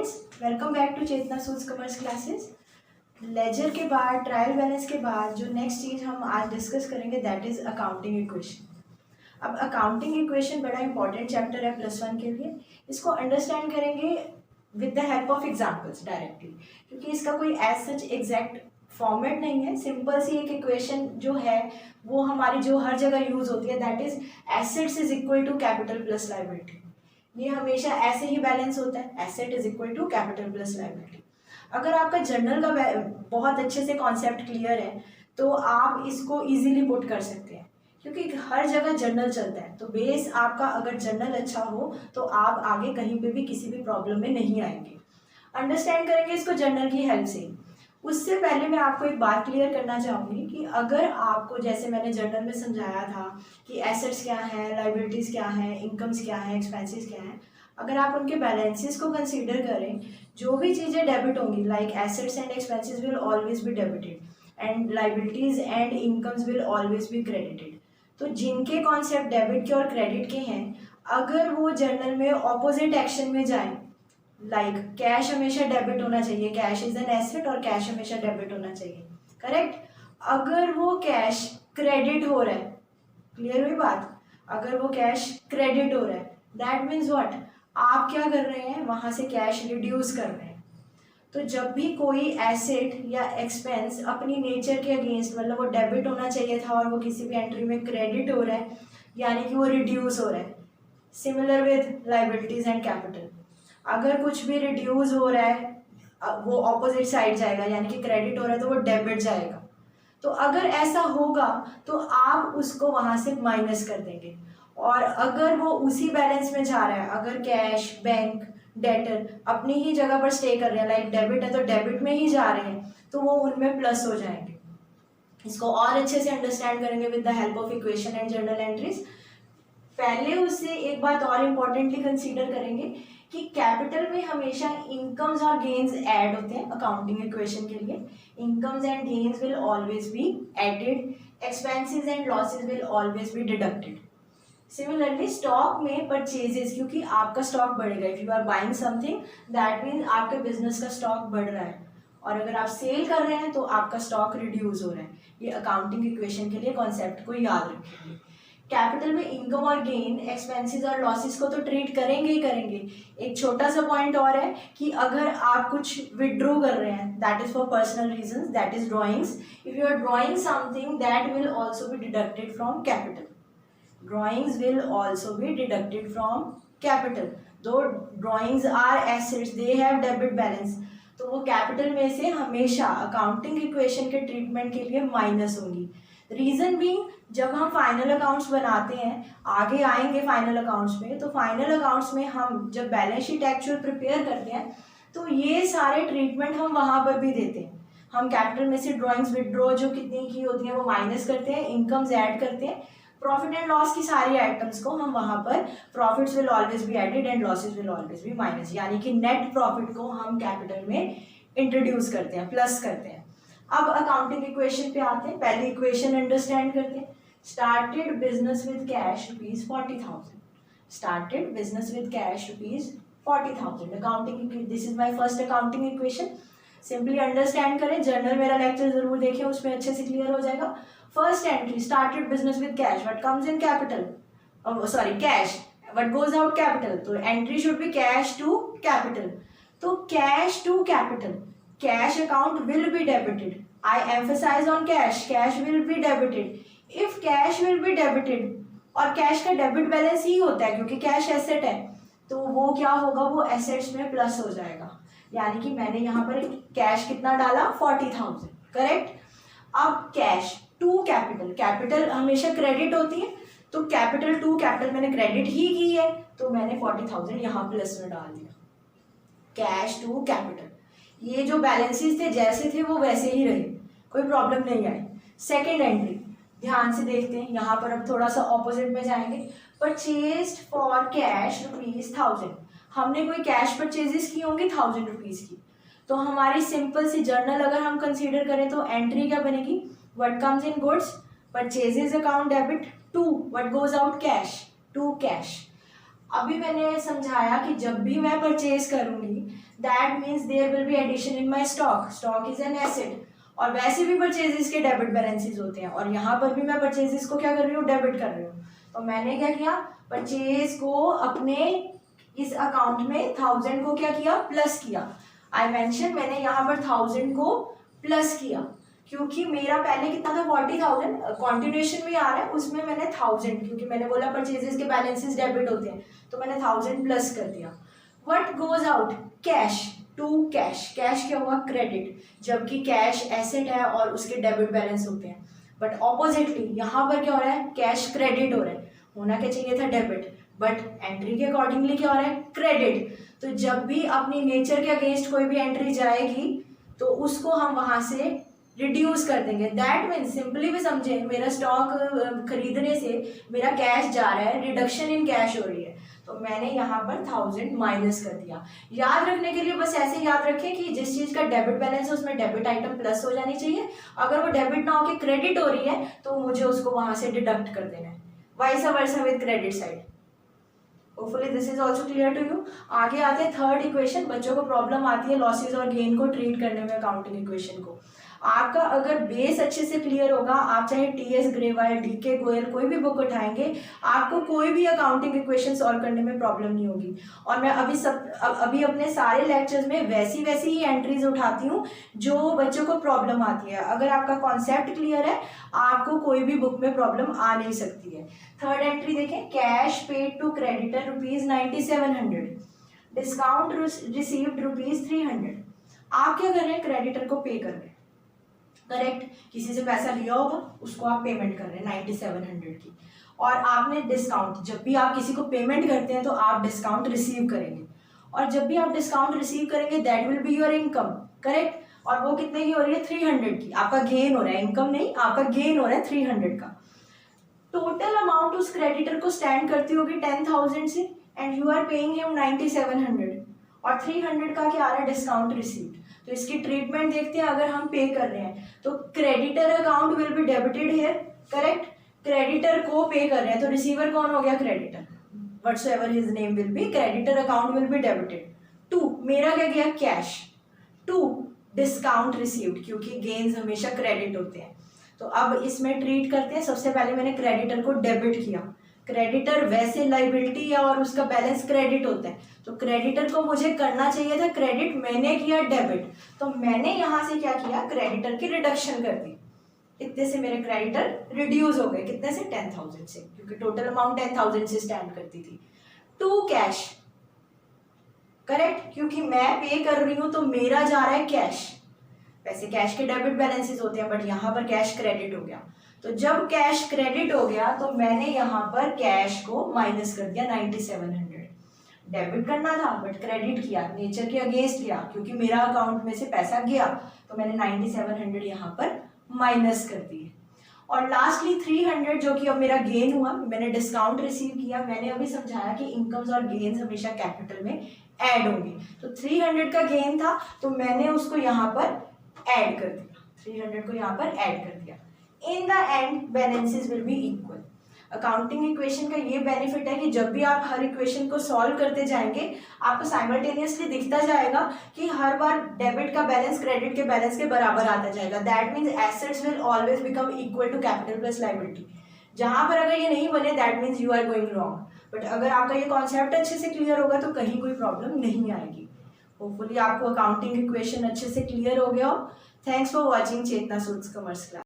Friends, welcome back to Chetna सूज commerce classes. Ledger के बाद, ट्रायल बैलेंस के बाद जो नेक्स्ट चीज़ हम आज डिस्कस करेंगे दैट इज़ अकाउंटिंग इक्वेशन। अब अकाउंटिंग इक्वेशन बड़ा इंपॉर्टेंट चैप्टर है +1 के लिए। इसको अंडरस्टैंड करेंगे with the help of examples directly, क्योंकि इसका कोई एज सच एग्जैक्ट फॉर्मेट नहीं है। सिंपल सी एक इक्वेशन जो है वो हमारी जो हर जगह यूज होती है that is assets is equal to capital plus liability. ये हमेशा ऐसे ही बैलेंस होता है, asset is equal to capital plus liability. अगर आपका जर्नल का बहुत अच्छे से कॉन्सेप्ट क्लियर है तो आप इसको इजीली पुट कर सकते हैं, क्योंकि हर जगह जर्नल चलता है। तो बेस आपका अगर जर्नल अच्छा हो तो आप आगे कहीं पे भी किसी भी प्रॉब्लम में नहीं आएंगे। अंडरस्टैंड करेंगे इसको जर्नल की हेल्प से। उससे पहले मैं आपको एक बात क्लियर करना चाहूँगी कि अगर आपको, जैसे मैंने जर्नल में समझाया था कि एसेट्स क्या हैं, लाइबिलिटीज़ क्या हैं, इनकम्स क्या हैं, एक्सपेंसेस क्या हैं, अगर आप उनके बैलेंसेस को कंसीडर करें, जो भी चीज़ें डेबिट होंगी like assets and expenses will always be debited and liabilities and incomes will always be credited. तो जिनके कॉन्सेप्ट डेबिट के और क्रेडिट के हैं, अगर वो जर्नल में ऑपोजिट एक्शन में जाएं, लाइक कैश हमेशा डेबिट होना चाहिए, कैश इज एन एसेट और कैश हमेशा डेबिट होना चाहिए, करेक्ट। अगर वो कैश क्रेडिट हो रहा है, क्लियर हुई बात, अगर वो कैश क्रेडिट हो रहा है दैट मीन्स व्हाट, आप क्या कर रहे हैं, वहां से कैश रिड्यूस कर रहे हैं। तो जब भी कोई एसेट या एक्सपेंस अपनी नेचर के अगेंस्ट, मतलब वो डेबिट होना चाहिए था और वो किसी भी एंट्री में क्रेडिट हो रहा है, यानी कि वो रिड्यूस हो रहा है। Similar with liabilities and capital, अगर कुछ भी रिड्यूस हो रहा है वो ऑपोजिट साइड जाएगा, यानी कि क्रेडिट हो रहा है तो वो डेबिट जाएगा। तो अगर ऐसा होगा तो आप उसको वहां से माइनस कर देंगे। और अगर वो उसी बैलेंस में जा रहा है, अगर कैश, बैंक, डेटर अपनी ही जगह पर स्टे कर रहे हैं, लाइक डेबिट है तो डेबिट में ही जा रहे हैं, तो वो उनमें प्लस हो जाएंगे। इसको और अच्छे से अंडरस्टैंड करेंगे with the help of equation and journal entries. पहले उससे एक बात और इम्पोर्टेंटली कंसीडर करेंगे कि कैपिटल में हमेशा इनकम्स और गेन्स ऐड होते हैं अकाउंटिंग इक्वेशन के लिए। Incomes and gains will always be added, expenses and losses will always be deducted. Similarly stock में परचेजेस, क्योंकि आपका स्टॉक बढ़ेगा, if you are buying something that means आपके बिजनेस का स्टॉक बढ़ रहा है, और अगर आप सेल कर रहे हैं तो आपका स्टॉक रिड्यूस हो रहा है। ये अकाउंटिंग इक्वेशन के लिए कॉन्सेप्ट को याद रखेंगे। कैपिटल में इनकम और गेन, एक्सपेंसेस और लॉसेस को तो ट्रीट करेंगे ही करेंगे। एक छोटा सा पॉइंट और है कि अगर आप कुछ विड्रॉ कर रहे हैं that is for personal reasons, that is drawings, if you are drawing something that will also be deducted from capital. drawings will also be deducted from capital, though drawings are assets, they have debit balance, तो वो capital में से हमेशा accounting equation के treatment के लिए minus होंगी। Reason भी, जब हम फाइनल अकाउंट्स बनाते हैं, आगे आएंगे फाइनल अकाउंट्स में, तो फाइनल अकाउंट्स में हम जब बैलेंस शीट एक्चुअल प्रिपेयर करते हैं तो ये सारे ट्रीटमेंट हम वहां पर भी देते हैं। हम कैपिटल में से ड्रॉइंग्स विड्रॉ जो कितनी की होती हैं वो माइनस करते हैं, इनकम्स ऐड करते हैं, प्रॉफिट एंड लॉस की सारी आइटम्स को हम वहां पर, profits will always be added and losses will always be minus, यानी कि नेट प्रॉफिट को हम कैपिटल में इंट्रोड्यूस करते हैं, प्लस करते हैं। अब अकाउंटिंग इक्वेशन पे आते हैं। पहले इक्वेशन अंडरस्टैंड करते हैं। Started business with cash ₹40,000, started business with cash ₹40,000। Accounting, this is my first accounting equation. Simply understand करें, जर्नल मेरा लेक्चर जरूर देखें, उसमें अच्छे से क्लियर हो जाएगा। First entry, started business with cash, what comes in capital, sorry cash, what goes out capital, तो entry should be cash to capital. तो cash to capital, cash account will be debited, I emphasize on cash, cash will be debited. If cash will be debited, और cash का debit balance ही होता है क्योंकि cash asset है, तो वो क्या होगा, वो एसेट्स में प्लस हो जाएगा। यानी कि मैंने यहाँ पर कैश कितना डाला, 40,000, करेक्ट। अब कैश टू कैपिटल, कैपिटल हमेशा क्रेडिट होती है, तो कैपिटल टू कैपिटल मैंने क्रेडिट ही की है, तो मैंने 40,000 यहाँ प्लस में डाल दिया। कैश टू कैपिटल, ये जो बैलेंसेस थे जैसे थे वो वैसे ही रहे, कोई प्रॉब्लम नहीं आई। सेकेंड एंट्री ध्यान से देखते हैं, यहाँ पर अब थोड़ा सा ऑपोजिट में जाएंगे। परचेज्ड फॉर कैश ₹1000, हमने कोई कैश परचेजेस की होंगी ₹1000 की, तो हमारी सिंपल सी जर्नल अगर हम कंसीडर करें तो एंट्री क्या बनेगी, what comes in goods, purchases account debit, to what goes out cash, to cash. अभी मैंने समझाया कि जब भी मैं परचेज करूंगी that means there will be addition in my stock, stock is an asset, और वैसे भी परचेजेस के डेबिट बैलेंसेस होते हैं, और यहाँ पर भी मैं परचेजेस को क्या कर रही हूँ, डेबिट कर रही हूँ। तो मैंने क्या किया, परचेज को अपने इस अकाउंट में 1000 को क्या किया, प्लस किया। आई मेंशन मैंने यहाँ पर 1000 को प्लस किया, क्योंकि मेरा पहले कितना था 40,000, कॉन्टिन्यूएशन में आ रहा है उसमें मैंने 1000, क्योंकि मैंने बोला परचेजेस के बैलेंसेस डेबिट होते हैं तो मैंने 1000 प्लस कर दिया। What goes out, cash to cash, cash क्या हुआ, क्रेडिट, जबकि कैश एसेट है और उसके डेबिट बैलेंस होते हैं। बट ऑपोजिटली यहाँ पर क्या हो रहा है, कैश क्रेडिट हो रहा है, होना क्या चाहिए था डेबिट, बट एंट्री के अकॉर्डिंगली क्या हो रहा है, क्रेडिट। तो जब भी अपनी नेचर के अगेंस्ट कोई भी एंट्री जाएगी तो उसको हम वहां से रिड्यूस कर देंगे। दैट मीन्स सिंपली भी समझे, मेरा स्टॉक खरीदने से मेरा कैश जा रहा है, रिडक्शन इन कैश हो रही है, तो मैंने यहाँ पर 1000 माइनस कर दिया। याद रखने के लिए बस ऐसे याद रखें कि जिस चीज़ का डेबिट बैलेंस है उसमें डेबिट आइटम प्लस हो जानी चाहिए, अगर वो डेबिट ना होकर क्रेडिट हो रही है तो मुझे उसको वहां से डिडक्ट कर देना है, vice versa with credit side. Hopefully this is also clear to you. आगे आते हैं थर्ड इक्वेशन। बच्चों को प्रॉब्लम आती है लॉसेज और गेन को ट्रीट करने में अकाउंटिंग इक्वेशन को। आपका अगर बेस अच्छे से क्लियर होगा, आप चाहे टीएस ग्रेवाल, डीके गोयल कोई भी बुक उठाएंगे, आपको कोई भी अकाउंटिंग इक्वेशन सॉल्व करने में प्रॉब्लम नहीं होगी। और मैं अभी अपने सारे लेक्चर्स में वैसी ही एंट्रीज उठाती हूँ जो बच्चों को प्रॉब्लम आती है। अगर आपका कॉन्सेप्ट क्लियर है आपको कोई भी बुक में प्रॉब्लम आ नहीं सकती है। थर्ड एंट्री देखें, cash paid to creditor ₹9700, discount received ₹300। आप क्या कर रहे हैं, क्रेडिटर को पे कर रहे हैं, करेक्ट, किसी से पैसा लिया होगा उसको आप पेमेंट कर रहे हैं 9700 की, और आपने डिस्काउंट, जब भी आप किसी को पेमेंट करते हैं तो आप डिस्काउंट रिसीव करेंगे, और जब भी आप डिस्काउंट रिसीव करेंगे that will be your income, correct, और वो कितने की हो रही है, 300 की, आपका गेन हो रहा है, इनकम नहीं, आपका गेन हो रहा है 300 का। टोटल अमाउंट उस क्रेडिटर को स्टैंड करती होगी 10,000 से, and you are paying him 9700, और 300 का क्या आ रहा है, डिस्काउंट रिसीव्ड। तो इसकी ट्रीटमेंट देखते हैं। अगर हम पे कर रहे हैं तो creditor account will be debited here, correct, creditor को पे कर रहे हैं तो रिसीवर कौन हो गया, creditor, whatsoever his name will be, creditor account will be debited to, मेरा क्या गया, कैश, टू डिस्काउंट रिसीव्ड, क्योंकि गेन्स हमेशा क्रेडिट होते हैं। तो अब इसमें ट्रीट करते हैं। सबसे पहले मैंने क्रेडिटर को डेबिट किया, क्रेडिटर वैसे लाइबिलिटी है और उसका बैलेंस क्रेडिट होता है, तो क्रेडिटर को मुझे करना चाहिए था क्रेडिट, मैंने किया डेबिट, तो मैंने यहाँ से क्या किया, क्रेडिटर की रिडक्शन कर दी, इतने से मेरे क्रेडिटर रिड्यूस हो गए, कितने से, 10,000 से, क्योंकि टोटल अमाउंट 10,000 से स्टैंड करती थी। टू कैश, करेक्ट, क्योंकि मैं पे कर रही हूं तो मेरा जा रहा है कैश, वैसे कैश के डेबिट बैलेंसेस होते हैं बट यहाँ पर कैश क्रेडिट हो गया, तो जब कैश क्रेडिट हो गया तो मैंने यहाँ पर कैश को माइनस कर दिया 9700, डेबिट करना था बट क्रेडिट किया, नेचर के अगेंस्ट किया, क्योंकि मेरा अकाउंट में से पैसा गया तो मैंने 9700 यहाँ पर माइनस कर दिए। और लास्टली 300 जो कि अब मेरा गेन हुआ, मैंने डिस्काउंट रिसीव किया। मैंने अभी समझाया कि इनकम्स और गेन्स हमेशा कैपिटल में ऐड होंगे, तो 300 का गेन था तो मैंने उसको यहाँ पर ऐड कर दिया, 300 को यहाँ पर ऐड कर दिया। In the end balances will be equal. Accounting equation का ये बेनिफिट है कि जब भी आप हर इक्वेशन को सॉल्व करते जाएंगे आपको साइमल्टेनियसली दिखता जाएगा कि हर बार डेबिट का बैलेंस क्रेडिट के बैलेंस के बराबर आता जाएगा। That means assets will always become equal to capital plus liability. जहां पर अगर ये नहीं बने that means you are going wrong, but अगर आपका ये कॉन्सेप्ट अच्छे से क्लियर होगा तो कहीं कोई प्रॉब्लम नहीं आएगी। होपफुली आपको अकाउंटिंग इक्वेशन अच्छे से क्लियर हो गया हो। थैंक्स फॉर वॉचिंग चेतना सूट्स कॉमर्स क्लास।